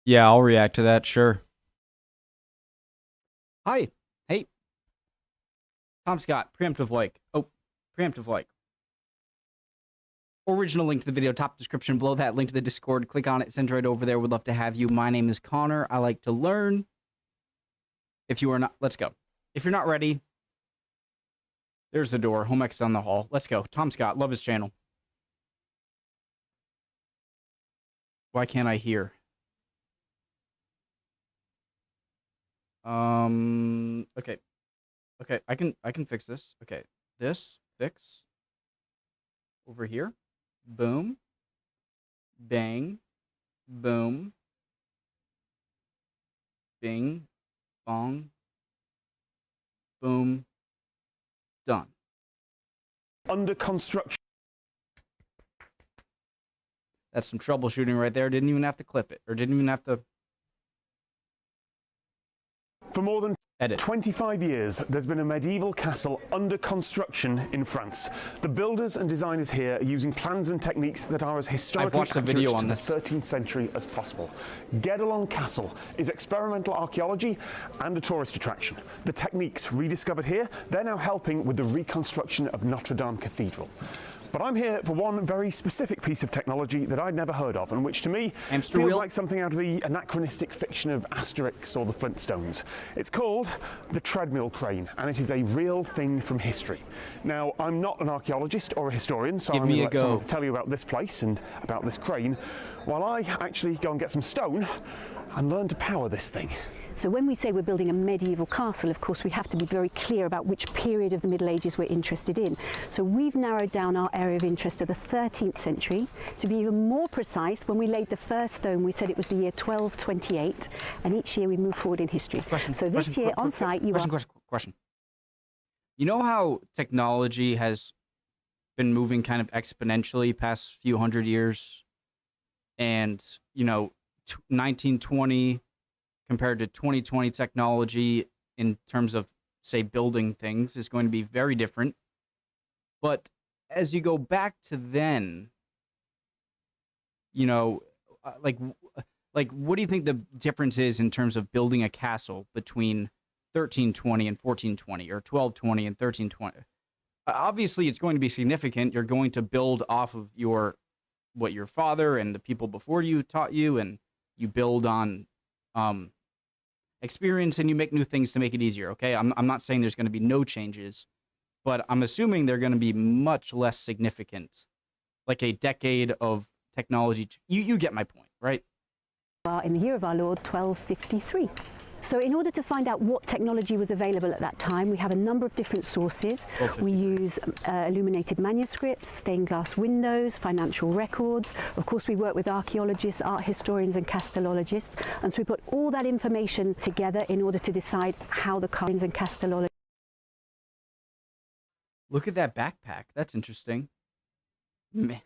Yeah, I'll react to that, sure. Hi. Hey. Tom Scott, preemptive like. Oh, preemptive like. Original link to the video, top description below that, link to the Discord. Click on it, send right over there. Would love to have you. My name is Connor. I like to learn. If you are not, let's go. If you're not ready, there's the door. Home X down the hall. Let's go. Tom Scott, love his channel. Why can't I hear? Okay. Okay, I can fix this. Okay. This, fix. Over here. Boom. Bang. Boom. Bing. Bong. Boom. Done. Under construction. That's some troubleshooting right there. Didn't even have to clip it. Or didn't even have to For more than edit. 25 years, there's been a medieval castle under construction in France. The builders and designers here are using plans and techniques that are as historically watched a video on to this. the 13th century as possible. Guédelon Castle is experimental archaeology and a tourist attraction. The techniques rediscovered here, they're now helping with the reconstruction of Notre Dame Cathedral. But I'm here for one very specific piece of technology that I'd never heard of, and which to me feels like something out of the anachronistic fiction of Asterix or the Flintstones. It's called the treadmill crane, and it is a real thing from history. Now, I'm not an archaeologist or a historian, so I'm going to let someone tell you about this place and about this crane, while I actually go and get some stone and learn to power this thing. So when we say we're building a medieval castle, of course, we have to be very clear about which period of the Middle Ages we're interested in. So we've narrowed down our area of interest to the 13th century. To be even more precise, when we laid the first stone, we said it was the year 1228, and each year we move forward in history. So this year on site, Question. You know how technology has been moving kind of exponentially past few hundred years? And, you know, 1920... compared to 2020 technology in terms of, say, building things is going to be very different. But as you go back to then, you know, like what do you think the difference is in terms of building a castle between 1320 and 1420 or 1220 and 1320? Obviously, it's going to be significant. You're going to build off of what your father and the people before you taught you, and you build on experience, and you make new things to make it easier. Okay, I'm not saying there's going to be no changes, but I'm assuming they're going to be much less significant, like a decade of technology. You get my point, right? In the year of our Lord, 1253. So in order to find out what technology was available at that time, we have a number of different sources. We use illuminated manuscripts, stained glass windows, financial records. Of course, we work with archaeologists, art historians and Castellologists. And so we put all that information together in order to decide how the carvings and Castellologists. Look at that backpack. That's interesting. Man.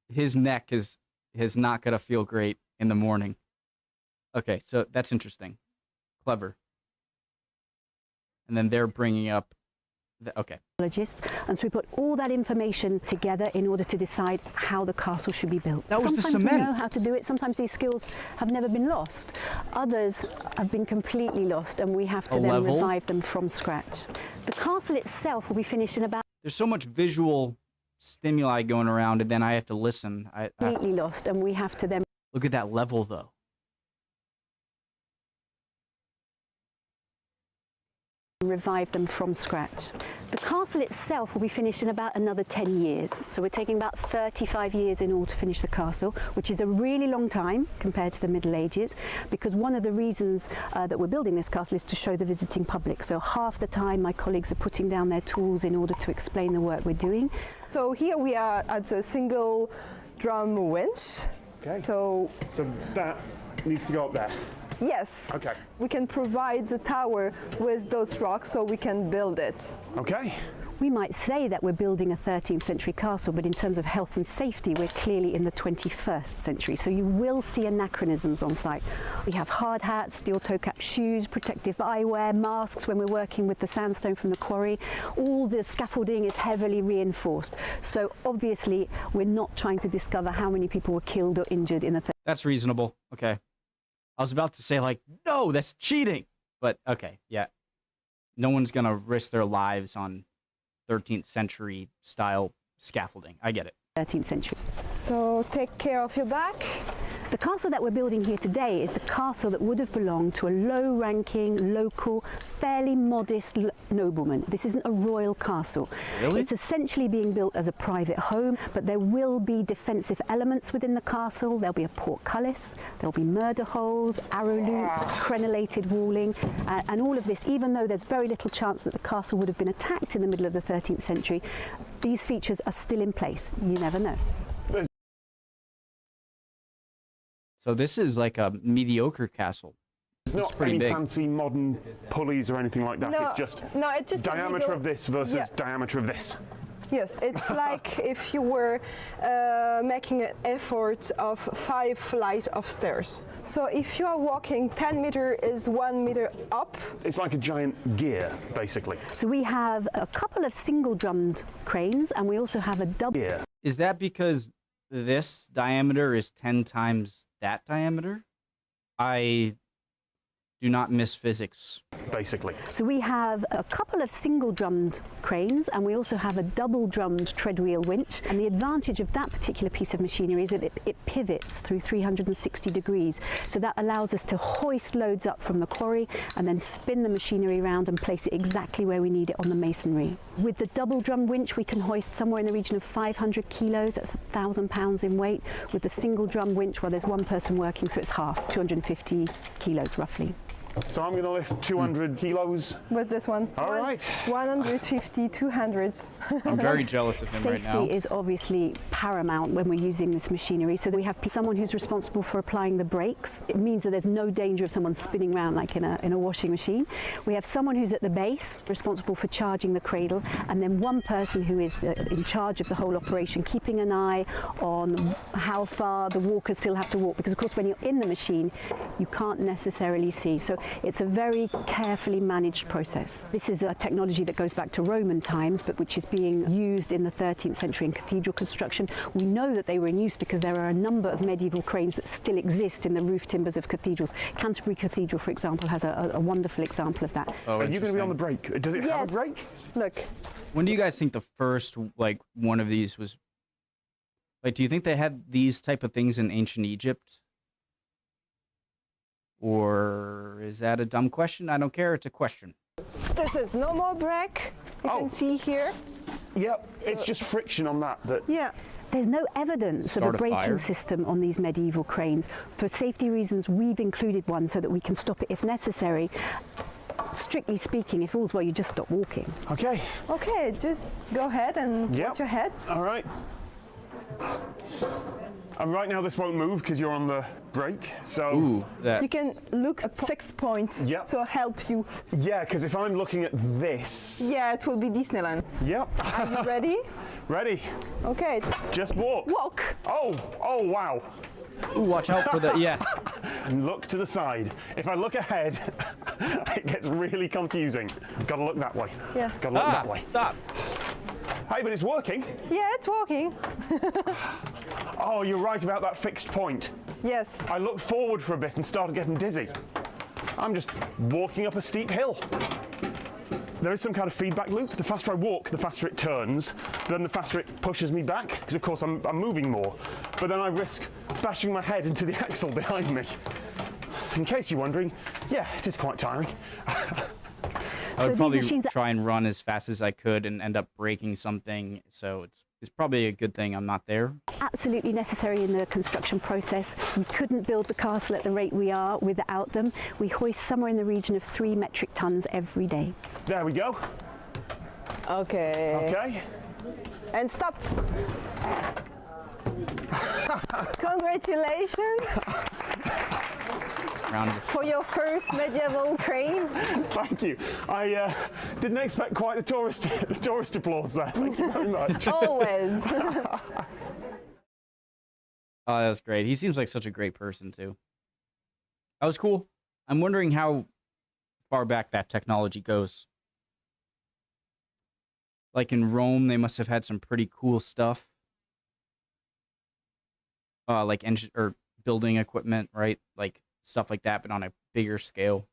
His neck is not going to feel great in the morning. Okay, so that's interesting. Clever. And then they're bringing up okay. And so we put all that information together in order to decide how the castle should be built. That was sometimes the cement. We know how to do it. Sometimes these skills have never been lost. Others have been completely lost, and we have to then revive them from scratch. The castle itself will be finished in about... There's so much visual stimuli going around, and then I have to listen. Completely lost, and we have to then... Look at that level, though. Revive them from scratch. The castle itself will be finished in about another 10 years. So we're taking about 35 years in order to finish the castle, which is a really long time compared to the Middle Ages, because one of the reasons that we're building this castle is to show the visiting public. So half the time my colleagues are putting down their tools in order to explain the work we're doing. So here we are at a single drum winch. Okay. So that needs to go up there. Yes. Okay. We can provide the tower with those rocks so we can build it. Okay. We might say that we're building a 13th century castle, but in terms of health and safety, we're clearly in the 21st century. So you will see anachronisms on site. We have hard hats, steel toe-cap shoes, protective eyewear, masks when we're working with the sandstone from the quarry. All the scaffolding is heavily reinforced. So obviously, we're not trying to discover how many people were killed or injured in the... That's reasonable. Okay. I was about to say, like, no, that's cheating. But, okay, yeah. No one's going to risk their lives on 13th century style scaffolding. I get it. 13th century. So take care of your back. The castle that we're building here today is the castle that would have belonged to a low-ranking, local, fairly modest nobleman. This isn't a royal castle. Really? It's essentially being built as a private home, but there will be defensive elements within the castle. There'll be a portcullis, there'll be murder holes, arrow loops, crenellated walling, and all of this, even though there's very little chance that the castle would have been attacked in the middle of the 13th century, these features are still in place. You never know. So this is like a mediocre castle. It's not pretty any big. fancy modern pulleys or anything like that. No, it's just it's just a diameter middle- of this versus Yes. diameter of this. Yes, it's like if you were making an effort of 5 flights of stairs. So if you are walking 10 meters is 1 meter up. It's like a giant gear, basically. So we have a couple of single-drummed cranes, and we also have a double. Gear. Is that because this diameter is 10 times that diameter? I do not miss physics. Basically. So we have a couple of single-drummed cranes, and we also have a double-drummed treadwheel winch. And the advantage of that particular piece of machinery is that it pivots through 360 degrees. So that allows us to hoist loads up from the quarry and then spin the machinery around and place it exactly where we need it on the masonry. With the double-drum winch, we can hoist somewhere in the region of 500 kilos. That's 1,000 pounds in weight. With the single-drum winch, well, there's one person working, so it's half, 250 kilos roughly. So I'm going to lift 200 kilos. With this one. All right. 150, 200. I'm very jealous of him right now. Safety is obviously paramount when we're using this machinery. So we have someone who's responsible for applying the brakes. It means that there's no danger of someone spinning around like in a washing machine. We have someone who's at the base, responsible for charging the cradle, and then one person who is in charge of the whole operation, keeping an eye on how far the walkers still have to walk, because of course when you're in the machine, you can't necessarily see. So it's a very carefully managed process. This is a technology that goes back to Roman times, but which is being used in the 13th century in cathedral construction. We know that they were in use because there are a number of medieval cranes that still exist in the roof timbers of cathedrals. Canterbury Cathedral, for example, has a wonderful example of that. Oh, Are you going to be on the interesting. brake? Does it have a brake? Look. When do you guys think the first, like, one of these was... Like, do you think they had these type of things in ancient Egypt? Or is that a dumb question? I don't care. It's a question. This is no more brake. You can see here. Yep. It's just friction on that. Yeah. There's no evidence of Start a a braking fire? system on these medieval cranes. For safety reasons, we've included one so that we can stop it if necessary. Strictly speaking, if all's well, you just stop walking. Okay. Okay, just go ahead and Yep. watch your head. All right. And right now this won't move because you're on the brake. So Ooh, that... You can look at fixed points. Yep. So help you. yeah, because if I'm looking at this. Yeah, it will be Disneyland. Yep. Are you ready? Ready. Okay. Just walk. Walk. Oh wow. Ooh, watch out for the... Yeah. And look to the side. If I look ahead, it gets really confusing. Got to look that way. Yeah. Got to look that way. Stop. Hey, but it's working. Yeah, it's walking. Oh, you're right about that fixed point. Yes. I looked forward for a bit and started getting dizzy. I'm just walking up a steep hill. There is some kind of feedback loop. The faster I walk, the faster it turns. Then the faster it pushes me back, because of course I'm moving more. But then I risk bashing my head into the axle behind me. In case you're wondering, yeah, it is quite tiring. I would these probably machines are- try and run as fast as I could and end up breaking something. So it's probably a good thing I'm not there. Absolutely necessary in the construction process. We couldn't build the castle at the rate we are without them. We hoist somewhere in the region of 3 metric tons every day. There we go. Okay. Okay. And stop. Congratulations. Round of For your first medieval crane. Thank you. I didn't expect quite the tourist applause there. Thank you very much. Always. Oh, that's great. He seems like such a great person, too. That was cool. I'm wondering how far back that technology goes. Like in Rome, they must have had some pretty cool stuff. Like engine or building equipment, right? Like stuff like that, but on a bigger scale.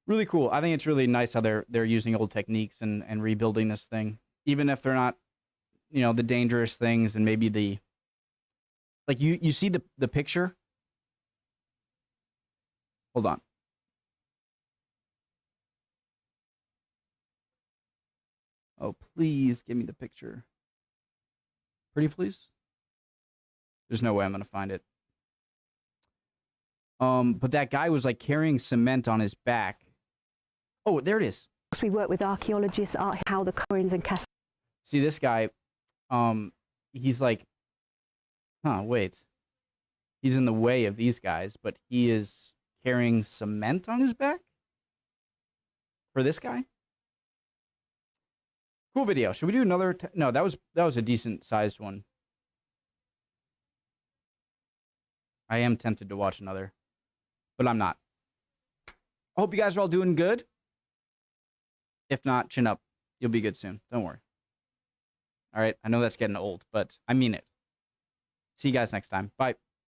Really cool. I think it's really nice how they're using old techniques and rebuilding this thing. Even if they're not, the dangerous things and maybe the... Like, you see the picture? Hold on. Oh, please give me the picture. Pretty please? There's no way I'm going to find it. But that guy was, like, carrying cement on his back. Oh, there it is. We work with archaeologists, how the ruins and castles. See, this guy, he's like... wait. He's in the way of these guys, but he is carrying cement on his back? For this guy? Cool video. Should we do another? No, that was a decent sized one. I am tempted to watch another, but I'm not. I hope you guys are all doing good. If not, chin up. You'll be good soon. Don't worry. All right. I know that's getting old, but I mean it. See you guys next time. Bye.